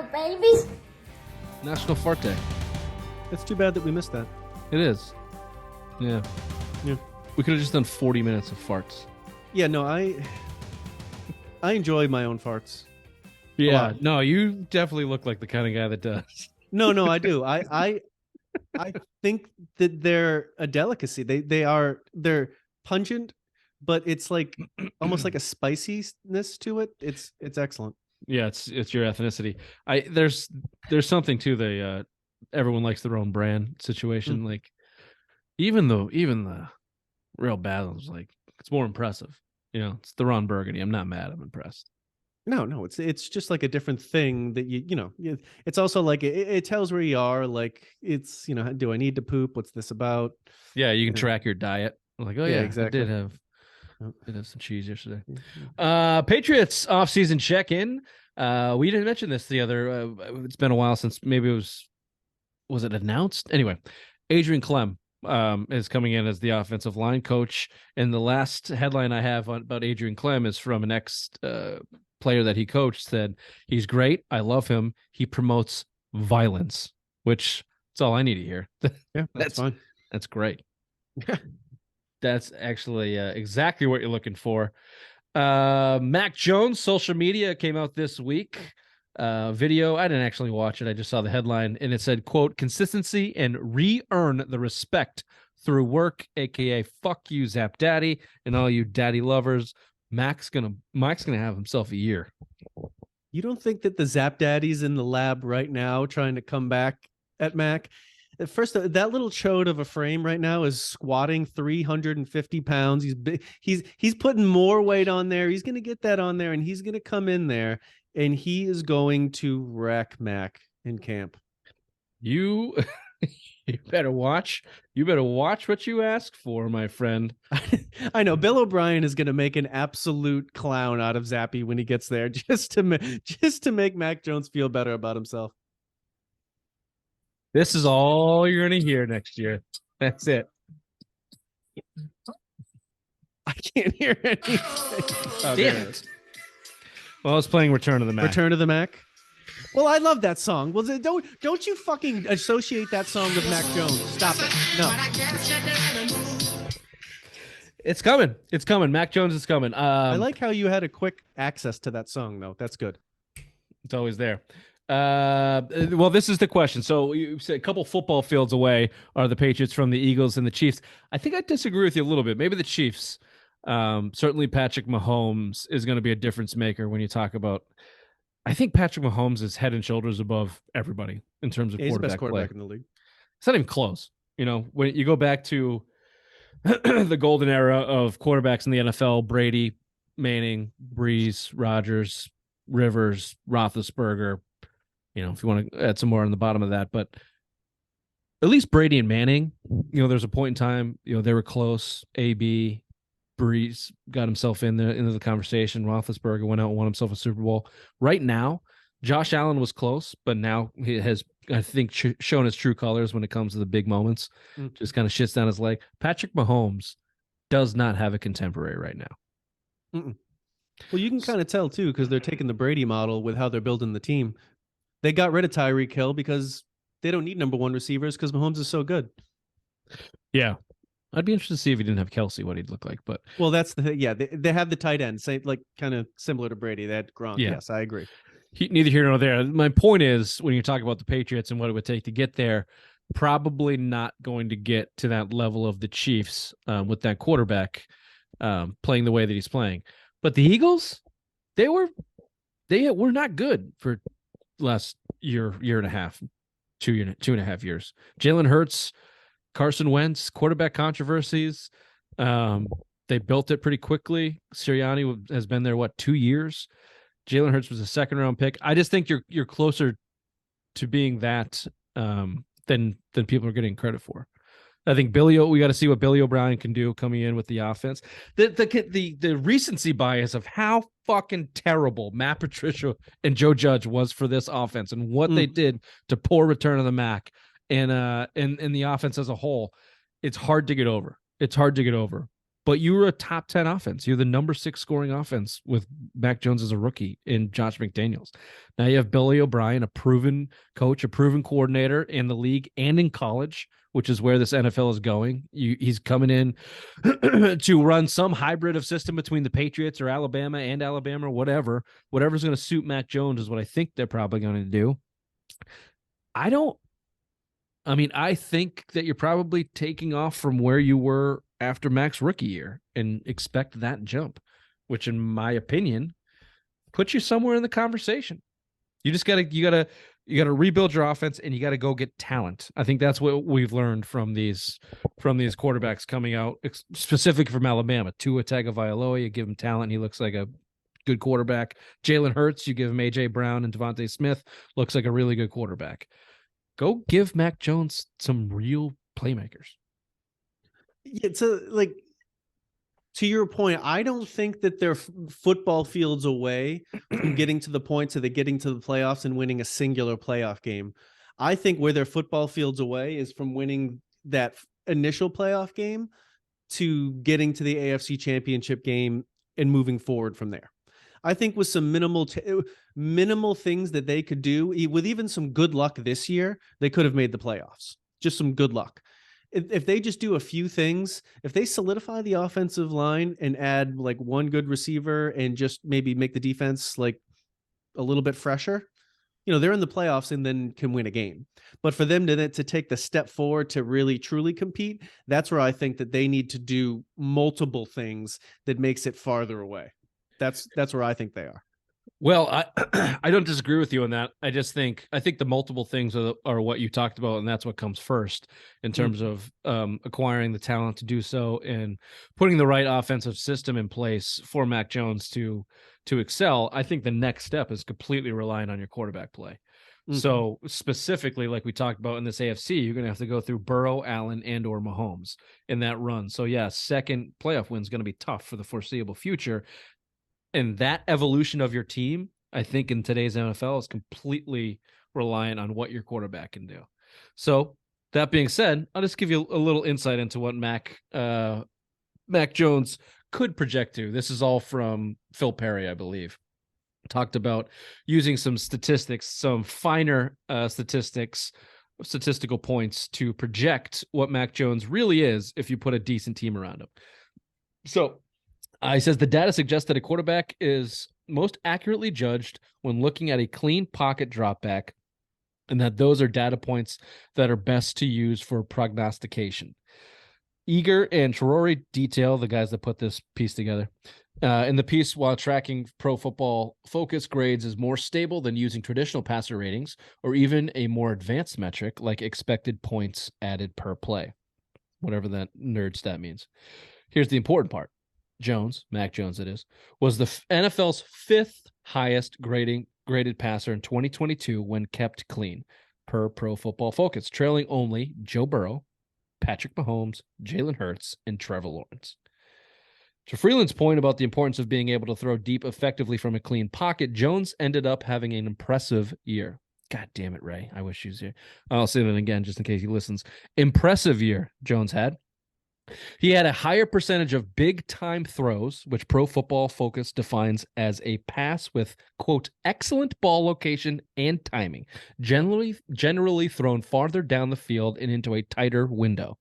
babies. National Fart Day. It's too bad that we missed that. It is. Yeah. Yeah. We could have just done 40 minutes of farts. Yeah, no, I enjoy my own farts. Yeah. No, you definitely look like the kind of guy that does. No, I do. I think that they're a delicacy. They're pungent, but it's like almost like a spiciness to it. It's excellent. Yeah, it's your ethnicity. There's something to the everyone likes their own brand situation. Like even the real bad ones, like it's more impressive. It's the Ron Burgundy. I'm not mad. I'm impressed. No, it's just like a different thing that it's also like it tells where you are. Like it's do I need to poop? What's this about? Yeah, you can track your diet. Like, oh yeah, exactly. I did have some cheese yesterday. Patriots off-season check-in. We didn't mention this the other. It's been a while since maybe it was it announced? Anyway, Adrian Clem is coming in as the offensive line coach. And the last headline I have about Adrian Clem is from an ex player that he coached. Said he's great. I love him. He promotes violence, which that's all I need to hear. Yeah, that's fine. That's great. That's actually exactly what you're looking for. Mac Jones, social media came out this week. Video. I didn't actually watch it. I just saw the headline and it said, quote, consistency and re-earn the respect through work, aka fuck you, Zap Daddy, and all you daddy lovers. Mike's gonna have himself a year. You don't think that the Zap Daddy's in the lab right now trying to come back at Mac? At first, that little chode of a frame right now is squatting 350 pounds. He's putting more weight on there. He's going to get that on there, and he's going to come in there, and he is going to wreck Mac in camp. You better watch. You better watch what you ask for, my friend. I know Bill O'Brien is going to make an absolute clown out of Zappe when he gets there, just to make Mac Jones feel better about himself. This is all you're going to hear next year. That's it. I can't hear anything. Oh, damn it. Well, I was playing Return of the Mac. Return of the Mac? Well, I love that song. Well, don't you fucking associate that song with Mac Jones. Stop it. No. It's coming. It's coming. Mac Jones is coming. I like how you had a quick access to that song, though. That's good. It's always there. Well, this is the question. So you said a couple football fields away are the Patriots from the Eagles and the Chiefs. I think I disagree with you a little bit. Maybe the Chiefs. Certainly Patrick Mahomes is going to be a difference maker when you talk about. I think Patrick Mahomes is head and shoulders above everybody in terms of he's quarterback the best quarterback play. in the league. It's not even close. When you go back to the golden era of quarterbacks in the NFL, Brady, Manning, Breeze, Rodgers, Rivers, Roethlisberger. If you want to add some more on the bottom of that, but at least Brady and Manning, there's a point in time, they were close. AB, Breeze got himself into the conversation. Roethlisberger went out and won himself a Super Bowl. Right now, Josh Allen was close, but now he has, I think, shown his true colors when it comes to the big moments. Just kind of shits down his leg. Patrick Mahomes does not have a contemporary right now. Well, you can kind of tell, too, because they're taking the Brady model with how they're building the team. They got rid of Tyreek Hill because they don't need number one receivers because Mahomes is so good. Yeah. I'd be interested to see if he didn't have Kelsey, what he'd look like. But well, that's the thing. Yeah, they have the tight end, like kind of similar to Brady. They had Gronk. Yeah. Yes, I agree. Neither here nor there. My point is, when you talk about the Patriots and what it would take to get there, probably not going to get to that level of the Chiefs with that quarterback playing the way that he's playing. But the Eagles, they were not good for last year and a half, 2.5 years. Jalen Hurts, Carson Wentz, quarterback controversies. They built it pretty quickly. Sirianni has been there 2 years. Jalen Hurts was a second round pick. I just think you're closer to being that than people are getting credit for. I think we got to see what Billy O'Brien can do coming in with the offense. The recency bias of how fucking terrible Matt Patricia and Joe Judge was for this offense and what they did to poor Return of the Mac and the offense as a whole. It's hard to get over. but you were a top 10 offense. You're the number 6 scoring offense with Mac Jones as a rookie in Josh McDaniels. Now you have Billy O'Brien, a proven coach, a proven coordinator in the league and in college, which is where this NFL is going. He's coming in to run some hybrid of system between the Patriots or Alabama and Alabama or whatever. Whatever's going to suit Mac Jones is what I think they're probably going to do. I think that you're probably taking off from where you were after Mac's rookie year and expect that jump, which in my opinion puts you somewhere in the conversation. You gotta rebuild your offense and you gotta go get talent. I think that's what we've learned from these quarterbacks coming out, specific from Alabama. Tua Tagovailoa, you give him talent, he looks like a good quarterback. Jalen Hurts, you give him AJ Brown and Devontae Smith, looks like a really good quarterback. Go give Mac Jones some real playmakers. It's like, to your point, I don't think that they're football fields away from getting to the point so they're getting to the playoffs and winning a singular playoff game. I think where they're football fields away is from winning that initial playoff game to getting to the AFC Championship game and moving forward from there. I think with some minimal things that they could do, with even some good luck this year, they could have made the playoffs. Just some good luck. If they just do a few things, if they solidify the offensive line and add like one good receiver and just maybe make the defense like a little bit fresher, they're in the playoffs and then can win a game. But for them to take the step forward to really truly compete, that's where I think that they need to do multiple things that makes it farther away. That's where I think they are. Well, I don't disagree with you on that. I think the multiple things are what you talked about, and that's what comes first in terms of acquiring the talent to do so and putting the right offensive system in place for Mac Jones to excel. I think the next step is completely relying on your quarterback play. Mm-hmm. So specifically, like we talked about in this AFC, you're going to have to go through Burrow, Allen, and or Mahomes in that run. So yeah, second playoff win is going to be tough for the foreseeable future. And that evolution of your team, I think in today's NFL is completely reliant on what your quarterback can do. So that being said, I'll just give you a little insight into what Mac Jones could project to. This is all from Phil Perry, I believe. Talked about using some statistics, some finer statistical points to project what Mac Jones really is if you put a decent team around him. So he says the data suggests that a quarterback is most accurately judged when looking at a clean pocket drop back, and that those are data points that are best to use for prognostication. Eager and Terori detail, the guys that put this piece together, in the piece, while tracking Pro Football Focus grades is more stable than using traditional passer ratings or even a more advanced metric like expected points added per play, whatever that nerd stat means. Here's the important part. Mac Jones it is, was the NFL's 5th highest graded passer in 2022 when kept clean, per Pro Football Focus, trailing only Joe Burrow, Patrick Mahomes, Jalen Hurts, and Trevor Lawrence. To Freeland's point about the importance of being able to throw deep effectively from a clean pocket, Jones ended up having an impressive year. God damn it, Ray. I wish he was here. I'll say that again just in case he listens. Impressive year Jones had. He had a higher percentage of big-time throws, which Pro Football Focus defines as a pass with, quote, excellent ball location and timing, generally thrown farther down the field and into a tighter window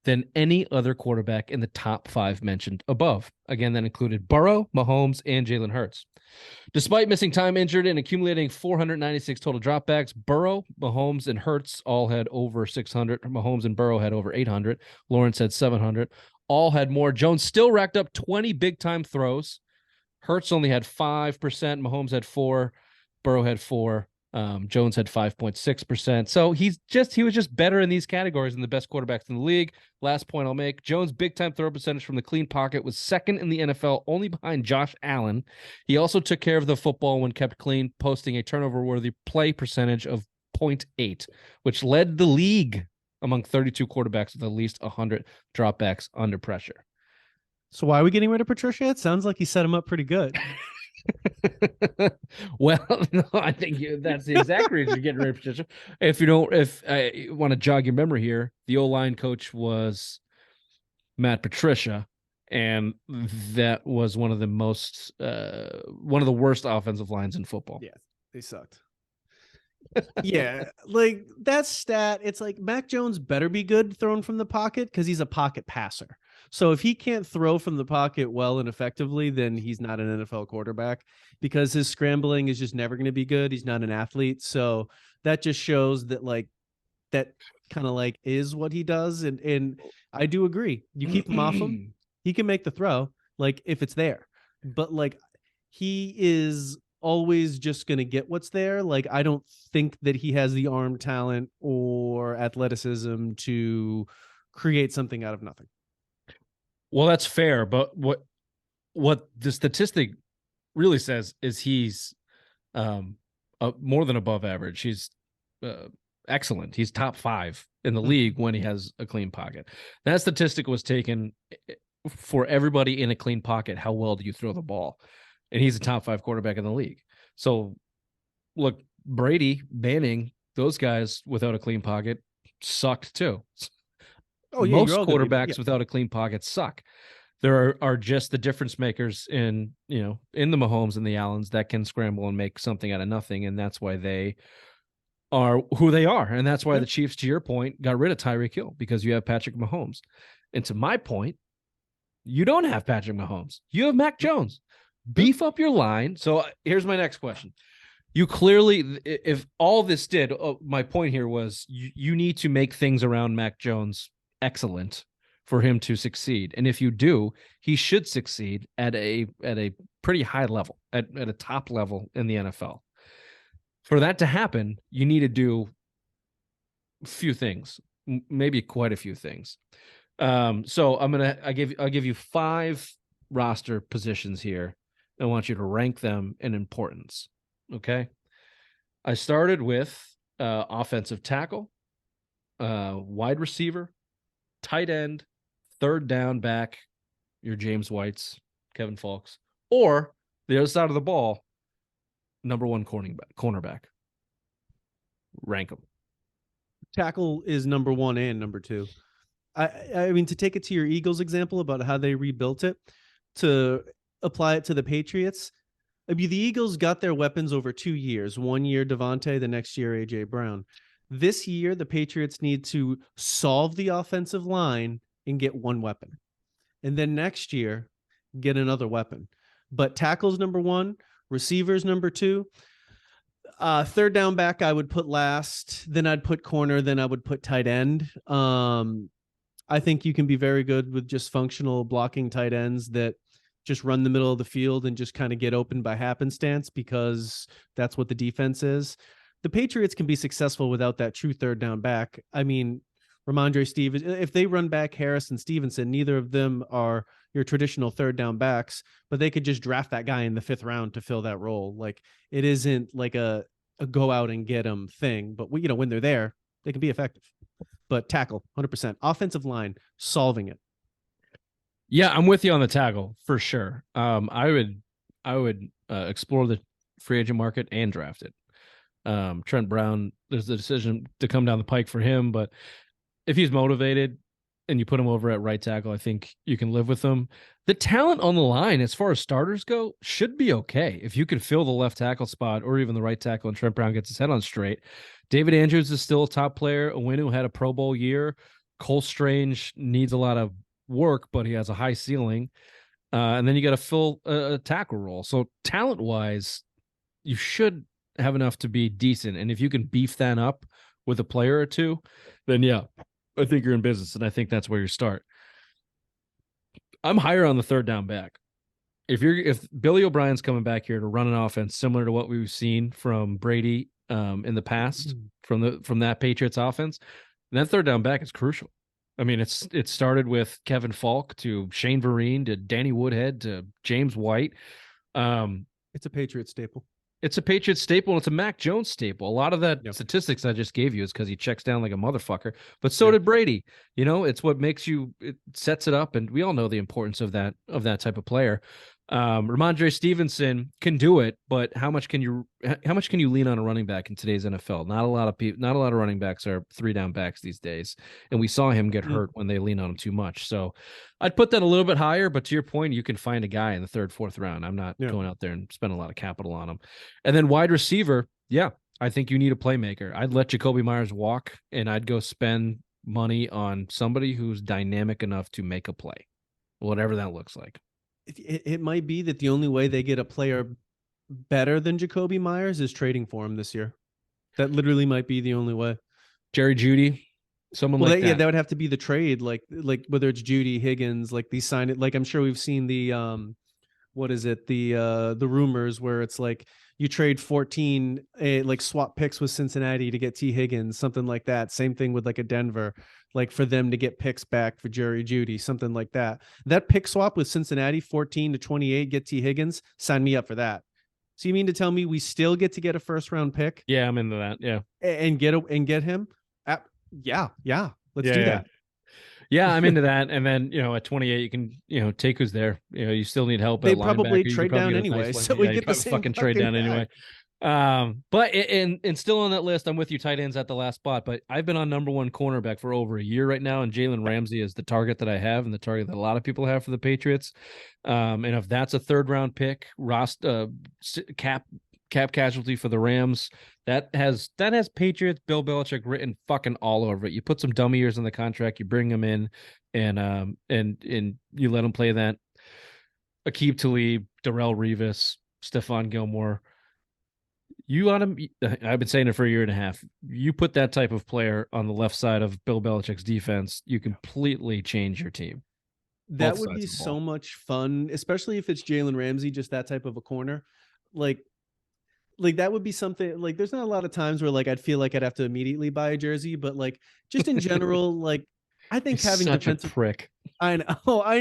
than any other quarterback in the top 5 mentioned above. Again, that included Burrow, Mahomes, and Jalen Hurts. Despite missing time injured and accumulating 496 total dropbacks, Burrow, Mahomes, and Hurts all had over 600. Mahomes and Burrow had over 800. Lawrence had 700. All had more. Jones still racked up 20 big-time throws. Hurts only had 5%. Mahomes had 4. Burrow had 4. Jones had 5.6%. So he was just better in these categories than the best quarterbacks in the league. Last point I'll make, Jones' big-time throw percentage from the clean pocket was second in the NFL, only behind Josh Allen. He also took care of the football when kept clean, posting a turnover-worthy play percentage of 0.8, which led the league among 32 quarterbacks with at least 100 dropbacks under pressure. So why are we getting rid of Patricia? It sounds like he set him up pretty good. Well, no, I think that's the exact reason you're getting rid of Patricia. If I want to jog your memory here, the O-line coach was Matt Patricia, and that was one of the worst offensive lines in football. Yeah, they sucked. Yeah, like that stat, it's like Mac Jones better be good thrown from the pocket because he's a pocket passer. So if he can't throw from the pocket well and effectively, then he's not an NFL quarterback because his scrambling is just never going to be good. He's not an athlete. So that just shows that like that kind of like is what he does. And I do agree. You keep him off him, he can make the throw, like if it's there. But like he is always just going to get what's there. Like I don't think that he has the arm talent or athleticism to create something out of nothing. Well, that's fair, but what the statistic really says is he's more than above average. He's uh, excellent. He's top 5 in the league when he has a clean pocket. That statistic was taken for everybody in a clean pocket. How well do you throw the ball? And he's a top 5 quarterback in the league. So look, Brady, Manning, those guys without a clean pocket sucked too. Oh yeah, Most quarterbacks without a clean pocket suck. There are just the difference makers in the Mahomes and the Allens that can scramble and make something out of nothing, and that's why they are who they are, and that's why the Chiefs, to your point, got rid of Tyreek Hill because you have Patrick Mahomes. And to my point, you don't have Patrick Mahomes. You have Mac Jones. Beef up your line. So here's my next question. You clearly, if all this did, my point here was you need to make things around Mac Jones excellent for him to succeed. And if you do, he should succeed at a pretty high level, at a top level in the NFL. For that to happen, you need to do a few things, maybe quite a few things. So I'll give you 5 roster positions here. I want you to rank them in importance. Okay. I started with offensive tackle, wide receiver, tight end, third down back, your James Whites, Kevin Falks, or the other side of the ball, number 1 cornerback. Rank them. Tackle is number 1 and number 2. I mean, to take it to your Eagles example about how they rebuilt it, to apply it to the Patriots, I mean, the Eagles got their weapons over 2 years. 1 year Devontae, the next year A.J. Brown. This year, the Patriots need to solve the offensive line and get 1 weapon. And then next year, get another weapon. But tackles number 1, receivers number 2. Third down back, I would put last. Then I'd put corner. Then I would put tight end. I think you can be very good with just functional blocking tight ends that just run the middle of the field and just kind of get open by happenstance because that's what the defense is. The Patriots can be successful without that true third down back. I mean, Ramondre Stevens, if they run back Harris and Stevenson, neither of them are your traditional third down backs, but they could just draft that guy in the 5th round to fill that role. Like it isn't like a go out and get them thing, but when they're there, they can be effective. But tackle 100%, offensive line, solving it. Yeah, I'm with you on the tackle for sure. I would explore the free agent market and draft it. Trent Brown, there's the decision to come down the pike for him, but if he's motivated and you put him over at right tackle, I think you can live with him. The talent on the line, as far as starters go, should be okay. If you can fill the left tackle spot or even the right tackle and Trent Brown gets his head on straight. David Andrews is still a top player. Owinu had a Pro Bowl year. Cole Strange needs a lot of work, but he has a high ceiling. And then you got to fill a tackle role. So talent-wise, you should have enough to be decent. And if you can beef that up with a player or two, then yeah, I think you're in business, and I think that's where you start. I'm higher on the third down back. If Billy O'Brien's coming back here to run an offense similar to what we've seen from Brady in the past from that Patriots offense, that third down back is crucial. I mean, it started with Kevin Falk to Shane Vereen to Danny Woodhead to James White. It's a Patriot staple. It's a Patriots staple, and it's a Mac Jones staple. A lot of that statistics I just gave you is because he checks down like a motherfucker, but so did Brady. It's what makes it sets it up, and we all know the importance of that type of player. Ramondre Stevenson can do it, but how much can you lean on a running back in today's NFL? Not a lot of people, not a lot of running backs are 3 down backs these days, and we saw him get hurt when they lean on him too much. So I'd put that a little bit higher, but to your point, you can find a guy in the third, fourth round. I'm not Yeah. going out there and spending a lot of capital on him. And then wide receiver, yeah, I think you need a playmaker. I'd let Jacoby Myers walk, and I'd go spend money on somebody who's dynamic enough to make a play, whatever that looks like. It might be that the only way they get a player better than Jacoby Myers is trading for him this year. That literally might be the only way. Jerry Jeudy, someone like that. Yeah, that would have to be the trade. Like whether it's Judy Higgins, like these sign it. Like I'm sure we've seen the what is it? The rumors where it's like you trade 14 like swap picks with Cincinnati to get T Higgins, something like that. Same thing with like a Denver, like for them to get picks back for Jerry Jeudy, something like that. That pick swap with Cincinnati, 14 to 28, get T Higgins, sign me up for that. So you mean to tell me we still get to get a first round pick? Yeah, I'm into that. Yeah. And get him? Yeah. Let's do that. Yeah, I'm into that. And then, at 28, you can, take who's there. You still need help They at probably linebacker. trade down anyway, so we get the same fucking trade down back. anyway. But and still on that list, I'm with you. Tight ends at the last spot, but I've been on number one cornerback for over a year right now, and Jalen Ramsey is the target that I have, and the target that a lot of people have for the Patriots. And if that's a third round pick, cap casualty for the Rams, that has Patriots Bill Belichick written fucking all over it. You put some dummy years in the contract, you bring them in, and you let them play that. Aqib Talib, Darrell Revis, Stephon Gilmore. You on him. I've been saying it for a year and a half. You put that type of player on the left side of Bill Belichick's defense, you completely change your team. That would be so much fun, especially if it's Jalen Ramsey, just that type of a corner. Like that would be something. Like there's not a lot of times where like I'd feel like I'd have to immediately buy a jersey, but like just in general, like I think He's having such defensive a prick. I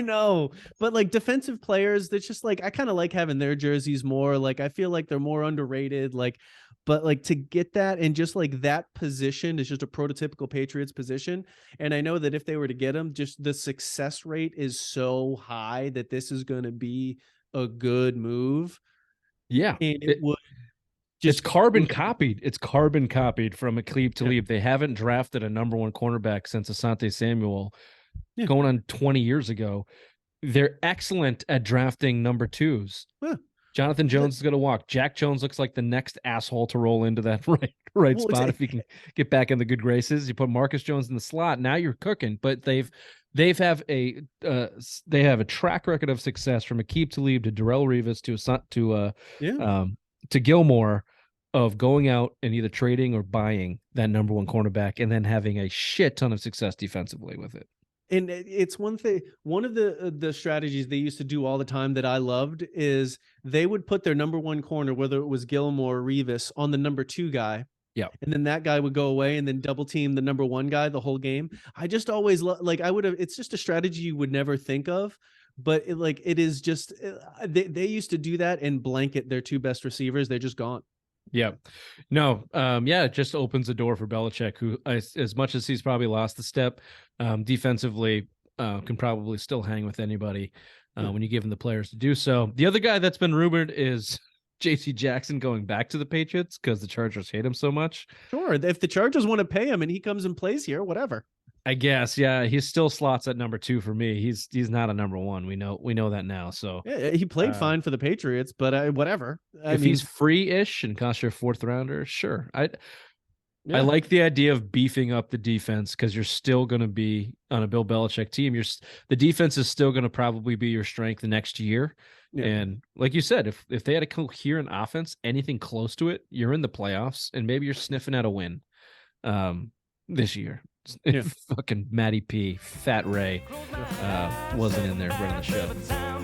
know. But like defensive players, that's just like I kind of like having their jerseys more. Like I feel like they're more underrated. Like, but like to get that and just like that position is just a prototypical Patriots position. And I know that if they were to get them, just the success rate is so high that this is going to be a good move. Yeah. And it would it's carbon copied. It's carbon copied from Aqib Talib. They haven't drafted a number one cornerback since Asante Samuel. Going on 20 years ago. They're excellent at drafting number twos. Jonathan Jones is going to walk. Jack Jones looks like the next asshole to roll into that right spot if he can get back in the good graces. You put Marcus Jones in the slot, now you're cooking. But they have a track record of success from Aqib Talib to Darrell Revis to Gilmore of going out and either trading or buying that number one cornerback and then having a shit ton of success defensively with it. And it's one thing, one of the strategies they used to do all the time that I loved is they would put their number one corner, whether it was Gilmore or Revis, on the number two guy. Yeah. And then that guy would go away and then double team the number one guy the whole game. I just always it's just a strategy you would never think of, but it is just, they used to do that and blanket their two best receivers. They're just gone. Yeah. No. It just opens the door for Belichick, who, as much as he's probably lost the step, defensively, can probably still hang with anybody when you give him the players to do so. The other guy that's been rumored is J.C. Jackson going back to the Patriots because the Chargers hate him so much. Sure. If the Chargers want to pay him and he comes and plays here, whatever. I guess, yeah, he still slots at number 2 for me. He's not a number 1. We know that now. So yeah, he played fine for the Patriots, but whatever. If he's free-ish and costs you a 4th rounder, sure. I like the idea of beefing up the defense because you're still going to be on a Bill Belichick team. The defense is still going to probably be your strength the next year. Yeah. And like you said, if they had a coherent offense, anything close to it, you're in the playoffs and maybe you're sniffing at a win this year. If fucking Matty P, Fat Ray wasn't in there running the show.